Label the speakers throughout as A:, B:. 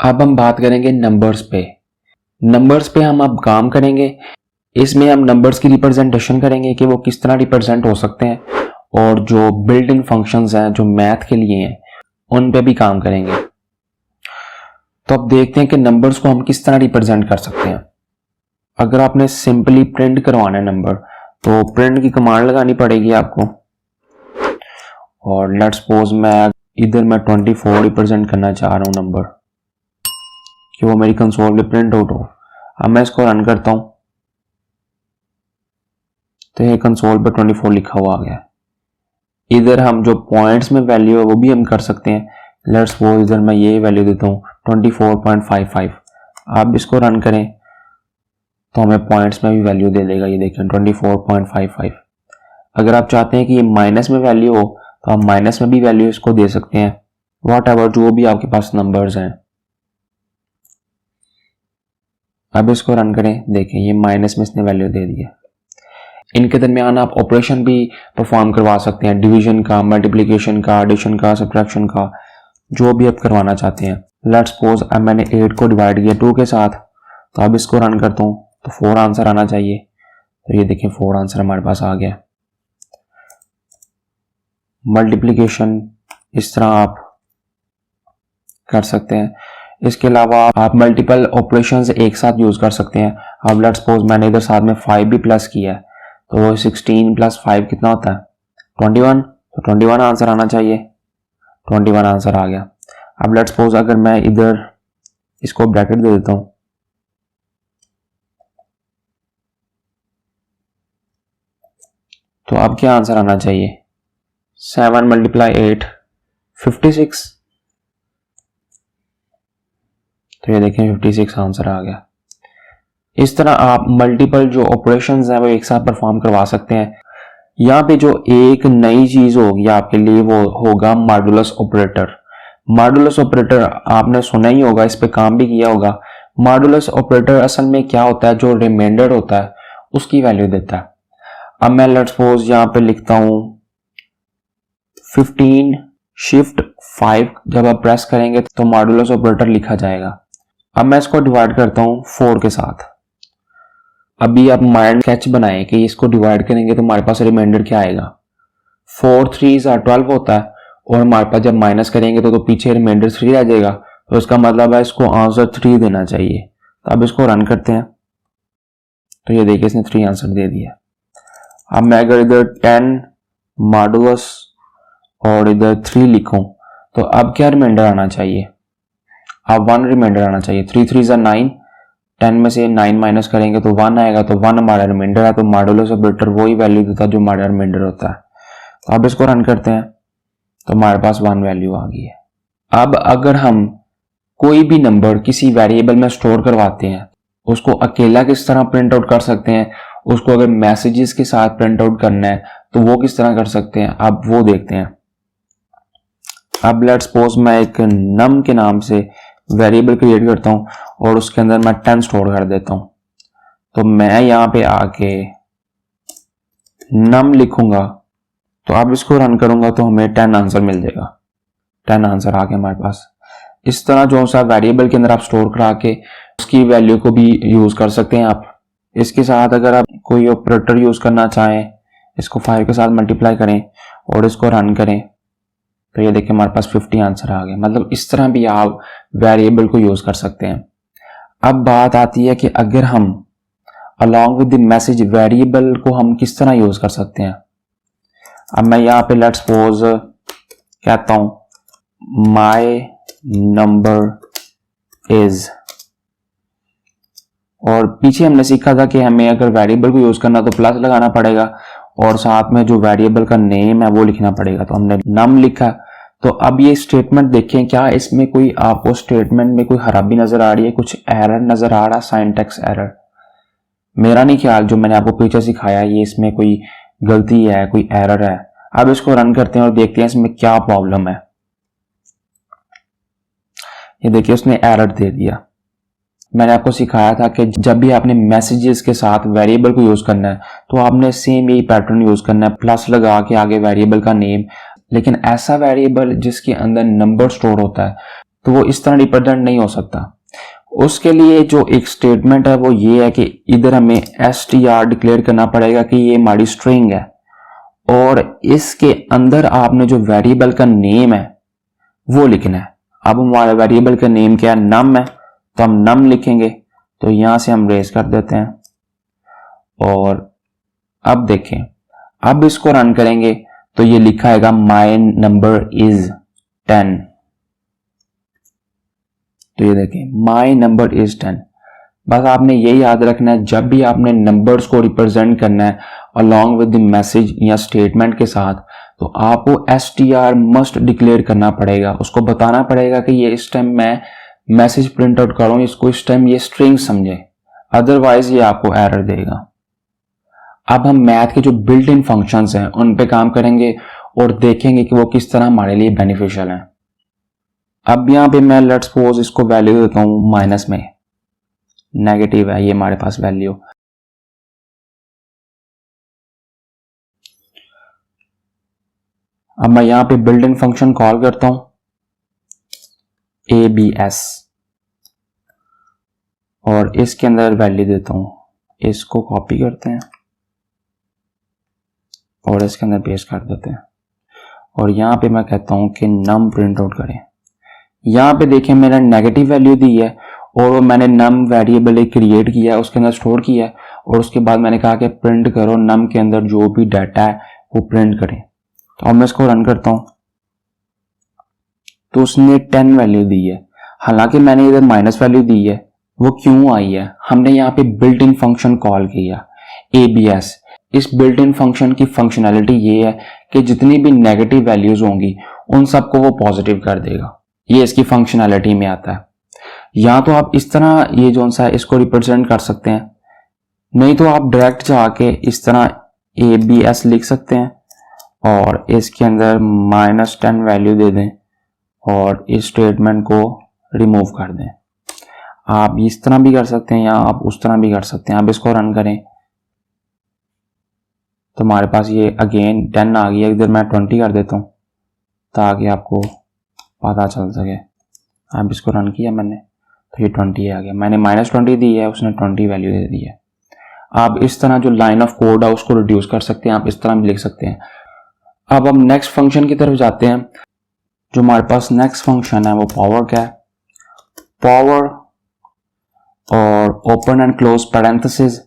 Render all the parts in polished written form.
A: अब हम बात करेंगे नंबर्स पे। नंबर्स पे हम अब काम करेंगे। इसमें हम नंबर्स की रिप्रेजेंटेशन करेंगे कि वो किस तरह रिप्रेजेंट हो सकते हैं, और जो बिल्ट इन फंक्शंस हैं जो मैथ के लिए हैं उन पे भी काम करेंगे। तो अब देखते हैं कि नंबर्स को हम किस तरह रिप्रेजेंट कर सकते हैं। अगर आपने सिंपली प्रिंट करवाना है नंबर, तो प्रिंट की कमांड लगानी पड़ेगी आपको। और लेट्स सपोज मैं इधर 24 रिप्रेजेंट करना चाह रहा हूँ नंबर, कि वो मेरी कंसोल पे प्रिंट आउट हो। अब मैं इसको रन करता हूँ तो ये कंसोल पे 24 लिखा हुआ आ गया। इधर हम जो पॉइंट्स में वैल्यू है वो भी हम कर सकते हैं। लेट्स सपोज इधर मैं ये वैल्यू देता हूँ 24.55। आप इसको रन करें तो हमें पॉइंट्स में भी वैल्यू दे देगा। ये देखें 24.55। अगर आप चाहते हैं कि ये माइनस में वैल्यू हो तो आप माइनस में भी वैल्यू इसको दे सकते हैं। वॉट एवर जो भी आपके पास नंबर्स हैं। अब इसको रन करें, देखें ये माइनस में इसने वैल्यू दे दी है। इनके दरमियान आप ऑपरेशन भी परफॉर्म करवा सकते हैं, डिवीजन का, मल्टीप्लिकेशन का, एडिशन का, सब्ट्रैक्शन का, जो भी आप करवाना चाहते हैं। लेट्स सपोज अब मैंने 8 को डिवाइड किया 2 के साथ, तो अब इसको रन करता हूँ तो 4 आंसर आना चाहिए। तो ये देखें 4 आंसर हमारे पास आ गया। मल्टीप्लिकेशन इस तरह आप कर सकते हैं। इसके अलावा आप मल्टीपल ऑपरेशंस एक साथ यूज कर सकते हैं। अब लेट्स सपोज मैंने इधर साथ में 5 भी प्लस किया है, तो 16 + 5 कितना होता है 21। तो 21 आंसर आना चाहिए। 21 आंसर आ गया। अब लेट्स सपोज अगर मैं इधर इसको ब्रैकेट दे देता हूं, तो अब क्या आंसर आना चाहिए 7 × 8 56। तो ये देखें 56 आंसर आ गया। इस तरह आप मल्टीपल जो ऑपरेशंस हैं वो एक साथ परफॉर्म करवा सकते हैं। यहाँ पे जो एक नई चीज होगी आपके लिए वो होगा मॉडुलस ऑपरेटर। मॉडुलस ऑपरेटर आपने सुना ही होगा, इस पे काम भी किया होगा। मॉडुलस ऑपरेटर असल में क्या होता है, जो रिमाइंडर होता है उसकी वैल्यू देता है। अब मैं लेट्स सपोज यहाँ पे लिखता हूं 15 शिफ्ट 5, जब आप प्रेस करेंगे तो मॉडुलस ऑपरेटर लिखा जाएगा। अब मैं इसको डिवाइड करता हूं 4 के साथ। अभी आप माइंड स्केच बनाएं कि इसको डिवाइड करेंगे तो हमारे पास रिमाइंडर क्या आएगा। 4 3s are 12 होता है, और हमारे पास जब माइनस करेंगे तो पीछे रिमाइंडर 3 रह जाएगा। तो इसका मतलब है इसको आंसर 3 देना चाहिए। तो अब इसको रन करते हैं तो ये देखिए इसने 3 आंसर दे दिया। अब मैं अगर इधर 10 मॉडुलस और इधर 3 लिखूं तो अब क्या रिमाइंडर आना चाहिए, अब 1 रिमाइंडर आना चाहिए। 3 3s are 9, 10 में से 9 माइनस करेंगे तो 1 आएगा, तो 1 हमारा रिमाइंडर है। तो मॉडुलस ऑपरेटर वही वैल्यू देता है जो हमारा रिमाइंडर होता है। तो अब इसको रन करते हैं तो हमारे पास 1 वैल्यू आ गई है। अब अगर हम कोई भी नंबर किसी वेरिएबल में स्टोर करवाते हैं, उसको अकेला किस तरह प्रिंट आउट कर सकते हैं, उसको अगर मैसेजेस के साथ प्रिंट आउट करना है तो वो किस तरह कर सकते हैं, अब वो देखते हैं। अब लेट्स सपोज मैं एक नम के नाम से वेरिएबल क्रिएट करता हूं और उसके अंदर मैं 10 स्टोर कर देता हूं। तो मैं यहां पे आके नम लिखूंगा, तो अब इसको रन करूंगा तो हमें 10 आंसर मिल जाएगा। 10 आंसर आ गया हमारे पास। इस तरह जो सा वेरिएबल के अंदर आप स्टोर करा के उसकी वैल्यू को भी यूज कर सकते हैं आप। इसके साथ अगर आप कोई ऑपरेटर यूज करना चाहें, इसको 5 के साथ मल्टीप्लाई करें और इसको रन करें तो ये देखिए हमारे पास 50 आंसर आ गए। मतलब इस तरह भी आप वेरिएबल को यूज कर सकते हैं। अब बात आती है कि अगर हम along with the message variable को हम किस तरह यूज कर सकते हैं। अब मैं यहाँ पे लेट्स सपोज कहता हूं माय नंबर इज, और पीछे हमने सीखा था कि हमें अगर वेरिएबल को यूज करना तो प्लस लगाना पड़ेगा और साथ में जो वेरिएबल का नेम है वो लिखना पड़ेगा। तो हमने नम लिखा। तो अब ये स्टेटमेंट देखें, क्या इसमें कोई आपको स्टेटमेंट में कोई खराबी नजर आ रही है, कुछ एरर नजर आ रहा है, सिंटैक्स एरर? मेरा नहीं ख्याल, जो मैंने आपको पीछे सिखाया ये इसमें कोई गलती है, कोई एरर है। अब इसको रन करते हैं और देखते हैं इसमें क्या प्रॉब्लम है। ये देखिए उसने एरर दे दिया। मैंने आपको सिखाया था कि जब भी आपने मैसेजेस के साथ वेरिएबल को यूज करना है तो आपने सेम यही पैटर्न यूज करना है, प्लस लगा के आगे वेरिएबल का नेम। लेकिन ऐसा वेरिएबल जिसके अंदर नंबर स्टोर होता है तो वो इस तरह रिप्रेजेंट नहीं हो सकता। उसके लिए जो एक स्टेटमेंट है वो ये है कि इधर हमें str डिक्लेयर करना पड़ेगा कि ये हमारी स्ट्रिंग है, और इसके अंदर आपने जो वेरिएबल का नेम है वो लिखना है। अब हमारे वेरिएबल का नेम क्या है, नम है, तो हम नम लिखेंगे। तो यहां से हम रेज कर देते हैं, और अब देखें, अब इसको रन करेंगे तो ये लिखा आएगा माय नंबर इज 10। तो ये देखें माय नंबर इज 10। बस आपने ये याद रखना है, जब भी आपने नंबर्स को रिप्रेजेंट करना है अलॉन्ग विद द मैसेज या स्टेटमेंट के साथ, तो आपको str मस्ट डिक्लेयर करना पड़ेगा। उसको बताना पड़ेगा कि ये इस टाइम मैं मैसेज प्रिंट आउट करूं, इसको इस टाइम ये स्ट्रिंग समझे, अदरवाइज ये आपको एरर देगा। अब हम मैथ के जो बिल्ट इन फंक्शंस हैं उन पे काम करेंगे और देखेंगे कि वो किस तरह हमारे लिए बेनिफिशियल हैं। अब यहाँ पे मैं लेट्स सपोज इसको वैल्यू देता हूँ माइनस में, नेगेटिव है ये हमारे पास वैल्यू। अब मैं यहाँ पे बिल्ट इन फंक्शन कॉल करता हूँ abs, और इसके अंदर वैल्यू देता हूँ, इसको कॉपी करते हैं और इसके अंदर पेस्ट कर देते हैं, और यहाँ पे मैं कहता हूँ कि नम प्रिंट आउट करें। यहाँ पे देखें मैंने नेगेटिव वैल्यू दी है और वो मैंने नम वेरिएबल एक क्रिएट किया है, उसके अंदर स्टोर किया है, और उसके बाद मैंने कहा कि प्रिंट करो नम के अंदर जो भी डाटा है वो प्रिंट करें। तो अब मैं इसको रन करता हूँ तो उसने 10 वैल्यू दी है, हालांकि मैंने इधर माइनस वैल्यू दी है। वो क्यों आई है, हमने यहाँ पे बिल्ट इन फंक्शन कॉल किया abs। इस बिल्ट इन फंक्शन की फंक्शनैलिटी ये है कि जितनी भी नेगेटिव वैल्यूज होंगी उन सबको वो पॉजिटिव कर देगा, ये इसकी फंक्शनैलिटी में आता है। या तो आप इस तरह ये जो सा है इसको रिप्रेजेंट कर सकते हैं, नहीं तो आप डायरेक्ट जाके इस तरह abs लिख सकते हैं और इसके अंदर -10 वैल्यू दे दें और इस स्टेटमेंट को रिमूव कर दें। आप इस तरह भी कर सकते हैं या आप उस तरह भी कर सकते हैं। आप इसको रन करें तो हमारे पास ये अगेन 10 आ गया। इधर मैं 20 कर देता हूँ ताकि आपको पता चल सके। आप इसको रन किया मैंने तो ये 20 आ गया। मैंने -20 दी है, उसने 20 वैल्यू दे दी है। आप इस तरह जो लाइन ऑफ कोड है उसको रिड्यूस कर सकते हैं, आप इस तरह भी लिख सकते हैं। अब हम नेक्स्ट फंक्शन की तरफ जाते हैं। जो हमारे पास नेक्स्ट फंक्शन है वो पावर का है। पावर और ओपन एंड क्लोज पैरेंथेसिस।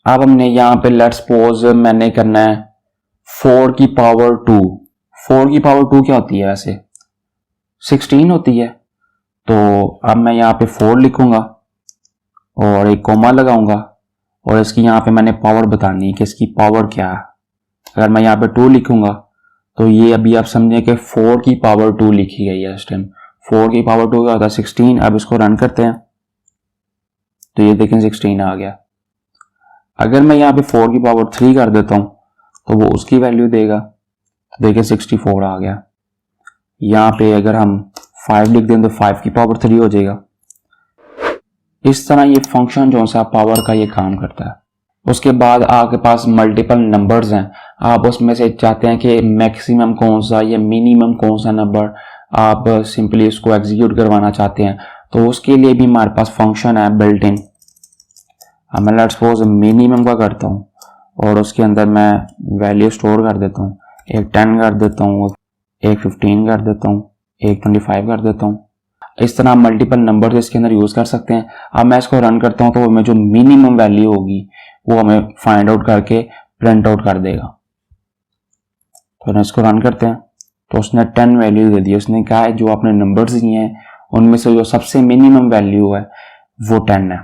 A: अब हमने यहाँ पे लेट्स सपोज मैंने करना है 4 की पावर 2। 4 की पावर 2 क्या होती है, वैसे 16 होती है। तो अब मैं यहाँ पे 4 लिखूंगा और एक कोमा लगाऊंगा और इसकी यहाँ पे मैंने पावर बतानी है कि इसकी पावर क्या है। अगर मैं यहाँ पे 2 लिखूंगा तो ये अभी आप समझें कि 4 की पावर 2 लिखी गई है इस टाइम। 4 की पावर 2 क्या होता है 16। अब इसको रन करते हैं तो ये देखें 16 आ गया। अगर मैं यहाँ पे 4 की पावर 3 कर देता हूँ तो वो उसकी वैल्यू देगा, देखिए 64 आ गया। यहाँ पे अगर हम 5 लिख दें तो 5 की पावर 3 हो जाएगा। इस तरह ये फंक्शन जो सा पावर का ये काम करता है। उसके बाद आपके पास मल्टीपल नंबर्स हैं, आप उसमें से चाहते हैं कि मैक्सिमम कौन सा या मिनिमम कौन सा नंबर आप सिंपली उसको एग्जीक्यूट करवाना चाहते हैं, तो उसके लिए भी हमारे पास फंक्शन है बिल्ट इन। मैं लेट्स सपोज मिनिमम का करता हूँ और उसके अंदर मैं वैल्यू स्टोर कर देता हूँ। एक 10 कर देता हूँ, एक 15 कर देता हूँ, एक 25 कर देता हूँ। इस तरह मल्टीपल नंबर इसके अंदर यूज कर सकते हैं। अब मैं इसको रन करता हूँ तो हमें जो मिनिमम वैल्यू होगी वो हमें फाइंड आउट करके प्रिंट आउट कर देगा। तो हम इसको रन करते हैं तो उसने 10 वैल्यू दे दी। उसने कहा है जो आपने नंबर्स दिए हैं उनमें से जो सबसे मिनिमम वैल्यू है वो 10 है।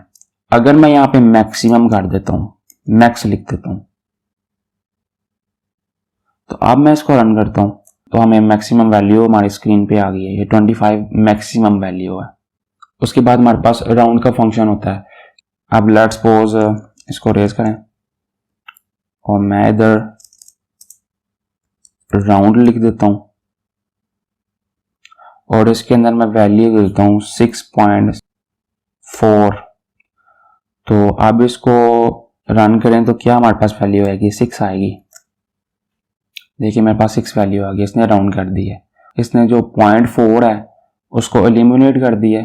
A: अगर मैं यहाँ पे मैक्सिमम कर देता हूँ, मैक्स लिख देता हूँ, तो अब मैं इसको रन करता हूँ तो हमें मैक्सिमम वैल्यू हमारी स्क्रीन पे आ गई है। ये 25 मैक्सिमम वैल्यू है। उसके बाद हमारे पास राउंड का फंक्शन होता है। अब लेट्स सपोज इसको रेज करें और मैं इधर राउंड लिख देता हूँ और इसके अंदर मैं वैल्यू देता हूँ 6.4। तो अब इसको रन करें तो क्या हमारे पास वैल्यू आएगी, 6 आएगी। देखिए मेरे पास 6 वैल्यू आ गई, इसने राउंड कर दी है। इसने जो 0.4 है उसको एलिमिनेट कर दिया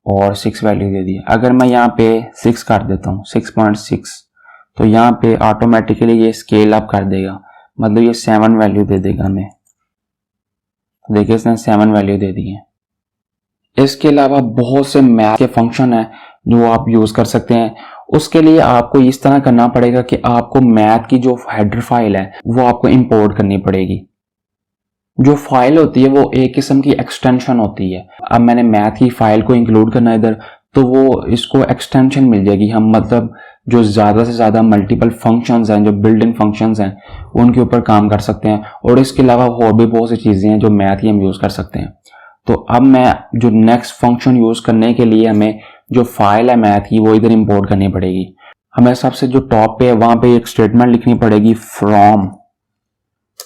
A: और 6 वैल्यू दे दी। अगर मैं यहाँ पे 6 कर देता हूँ 6.6, तो यहाँ पे ऑटोमेटिकली ये स्केल अप कर देगा, मतलब ये 7 वैल्यू दे देगा हमें। देखिए इसने 7 वैल्यू दे दी है। इसके अलावा बहुत से मैथ के फंक्शन हैं जो आप यूज कर सकते हैं। उसके लिए आपको इस तरह करना पड़ेगा कि आपको मैथ की जो हेडर फाइल है वो आपको इंपोर्ट करनी पड़ेगी। जो फाइल होती है वो एक किस्म की एक्सटेंशन होती है। अब मैंने मैथ की फाइल को इंक्लूड करना है इधर, तो वो इसको एक्सटेंशन मिल जाएगी। हम मतलब जो ज़्यादा से ज़्यादा मल्टीपल फंक्शंस हैं, जो बिल्ट इन फंक्शंस हैं, उनके ऊपर काम कर सकते हैं। और इसके अलावा और भी बहुत सी चीज़ें हैं जो मैथ की हम यूज़ कर सकते हैं। तो अब मैं जो नेक्स्ट फंक्शन यूज़ करने के लिए हमें जो फाइल है मैथ की वो इधर इंपोर्ट करनी पड़ेगी। हमें सबसे जो टॉप पे है वहाँ पे एक स्टेटमेंट लिखनी पड़ेगी फ्रॉम,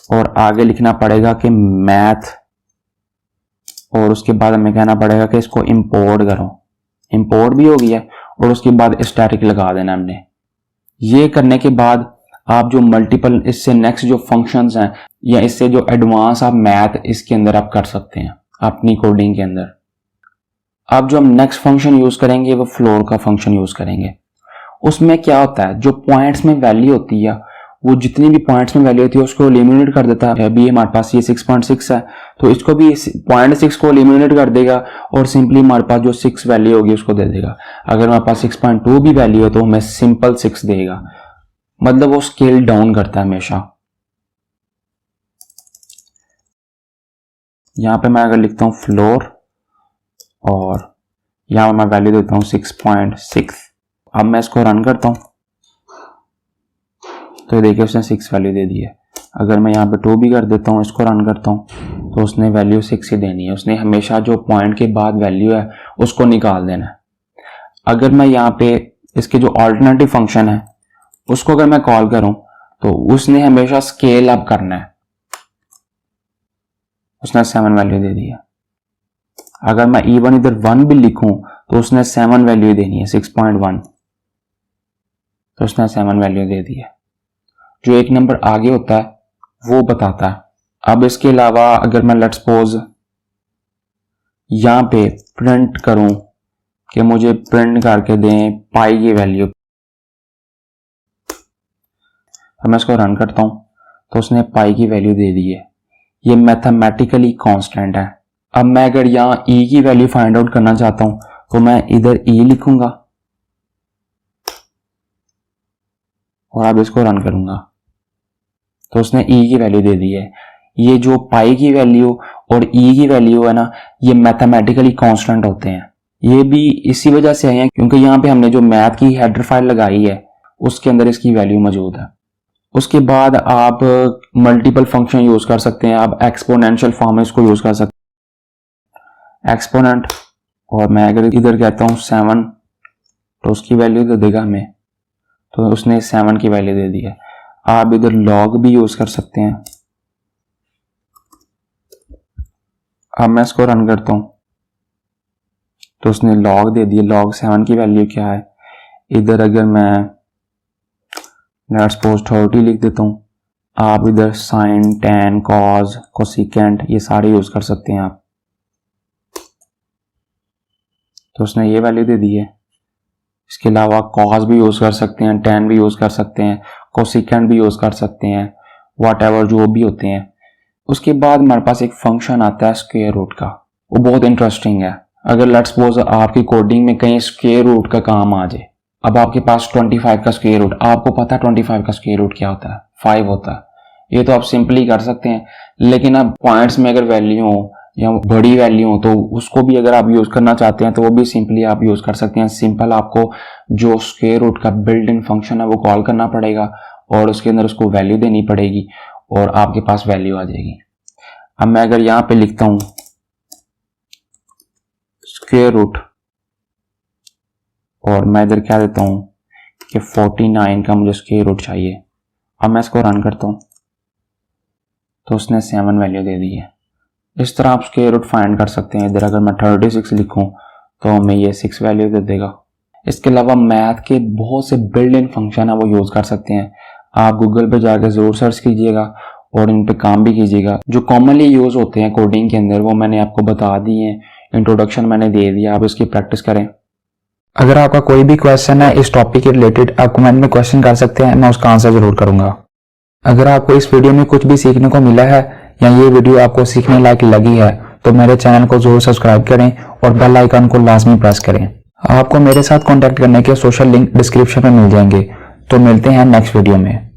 A: और आगे लिखना पड़ेगा कि मैथ, और उसके बाद हमें कहना पड़ेगा कि इसको इंपोर्ट करो। इंपोर्ट भी हो गया और उसके बाद स्टैटिक लगा देना हमने। ये करने के बाद आप जो मल्टीपल इससे नेक्स्ट जो फंक्शंस हैं या इससे जो एडवांस आप मैथ इसके अंदर आप कर सकते हैं अपनी कोडिंग के अंदर। अब जो हम नेक्स्ट फंक्शन यूज करेंगे वो फ्लोर का फंक्शन यूज करेंगे। उसमें क्या होता है, जो पॉइंट्स में वैल्यू होती है वो जितनी भी पॉइंट्स में वैल्यू होती है उसको एलिमिनेट कर देता है। अभी हमारे पास ये 6.6 है तो इसको भी 0.6 को एलिमिनेट कर देगा और सिंपली हमारे पास जो 6 वैल्यू होगी उसको दे देगा। अगर हमारे पास 6.2 भी वैल्यू है तो हमें सिंपल 6 देगा, मतलब वो स्केल डाउन करता है हमेशा। यहां पे मैं अगर लिखता हूं फ्लोर और यहां मैं वैल्यू देता हूं 6.6, अब मैं इसको रन करता हूं तो देखिए उसने 6 वैल्यू दे दी है। अगर मैं यहाँ पे 2 भी कर देता हूँ, इसको रन करता हूँ तो उसने वैल्यू 6 ही देनी है। उसने हमेशा जो पॉइंट के बाद वैल्यू है उसको निकाल देना है। अगर मैं यहाँ पे इसके जो ऑल्टरनेटिव फंक्शन है उसको अगर मैं कॉल करूँ तो उसने हमेशा स्केल अप करना है। उसने 7 वैल्यू दे दी है। अगर मैं इवन इधर 1 भी लिखूं तो उसने 7 वैल्यू देनी है, 6.1, तो उसने 7 वैल्यू दे दी है। जो एक नंबर आगे होता है वो बताता है। अब इसके अलावा अगर मैं लेट्स सपोज यहां पे प्रिंट करूं कि मुझे प्रिंट करके दें पाई की वैल्यू, अब मैं इसको रन करता हूं तो उसने पाई की वैल्यू दे दी है। ये मैथमेटिकली कांस्टेंट है। अब मैं अगर यहां ई की वैल्यू फाइंड आउट करना चाहता हूं तो मैं इधर ई लिखूंगा और अब इसको रन करूंगा तो उसने ई की वैल्यू दे दी है। ये जो पाई की वैल्यू और ई की वैल्यू है ना, ये मैथमेटिकली कांस्टेंट होते हैं। ये भी इसी वजह से है क्योंकि यहाँ पे हमने जो मैथ की हेडर फाइल लगाई है उसके अंदर इसकी वैल्यू मौजूद है। उसके बाद आप मल्टीपल फंक्शन यूज कर सकते हैं। आप एक्सपोनेंशियल फॉर्म में इसको यूज कर सकते हैं, एक्सपोनेंट, और मैं अगर इधर कहता हूँ 7 तो उसकी वैल्यू दे देगा हमें, तो उसने 7 की वैल्यू दे दी है। आप इधर लॉग भी यूज कर सकते हैं। अब मैं इसको रन करता हूं तो उसने लॉग दे दिया। लॉग 7 की वैल्यू क्या है, इधर अगर मैं लेट्स सपोज 30 लिख देता हूं, आप इधर साइन, टैन, कॉज, कोसिकेंट ये सारे यूज कर सकते हैं आप। तो उसने ये वैल्यू दे दी है। इसके अलावा कॉज भी यूज कर सकते हैं, टैन भी यूज कर सकते हैं, कोसिकेंट भी यूज कर सकते हैं, व्हाटएवर जो भी होते हैं। उसके बाद हमारे पास एक फंक्शन आता है स्क्वायर रूट का, वो बहुत इंटरेस्टिंग है। अगर लेट्स सपोज आपकी कोडिंग में कहीं स्क्वायर रूट का काम आ जाए, अब आपके पास 25 का स्क्वायर रूट, आपको पता है 25 का स्क्वायर रूट क्या होता है, 5 होता है। ये तो आप सिंपली कर सकते हैं, लेकिन अब पॉइंट्स में अगर वैल्यू हो या बड़ी वैल्यू हो तो उसको भी अगर आप यूज करना चाहते हैं तो वो भी सिंपली आप यूज कर सकते हैं। सिंपल आपको जो स्क्वायर रूट का बिल्ट इन फंक्शन है वो कॉल करना पड़ेगा और उसके अंदर उसको वैल्यू देनी पड़ेगी और आपके पास वैल्यू आ जाएगी। अब मैं अगर यहां पे लिखता हूं स्क्वायर रूट और मैं इधर क्या देता हूं कि 49 का मुझे स्क्वायर रूट चाहिए। अब मैं इसको रन करता हूं तो उसने 7 वैल्यू दे दी है। इस तरह आप स्क्वायर रूट फाइंड कर सकते हैं। इधर अगर मैं 36 लिखूं तो हमें ये 6 वैल्यू दे देगा। इसके अलावा मैथ के बहुत से बिल्ट इन फंक्शन है वो यूज कर सकते हैं। आप गूगल पे जाकर जरूर सर्च कीजिएगा और इन पे काम भी कीजिएगा। जो कॉमनली यूज होते हैं कोडिंग के अंदर वो मैंने आपको बता दिए हैं। इंट्रोडक्शन मैंने दे दिया, आप इसकी प्रैक्टिस करें।
B: अगर आपका कोई भी क्वेश्चन है इस टॉपिक के रिलेटेड, आप कमेंट में क्वेश्चन कर सकते हैं, मैं उसका आंसर जरूर करूंगा। अगर आपको इस वीडियो में कुछ भी सीखने को मिला है या ये वीडियो आपको सीखने लायक लगी है तो मेरे चैनल को जरूर सब्सक्राइब करें और बेल आइकन को लाजमी प्रेस करें। आपको मेरे साथ कांटेक्ट करने के सोशल लिंक डिस्क्रिप्शन में मिल जाएंगे। तो मिलते हैं नेक्स्ट वीडियो में।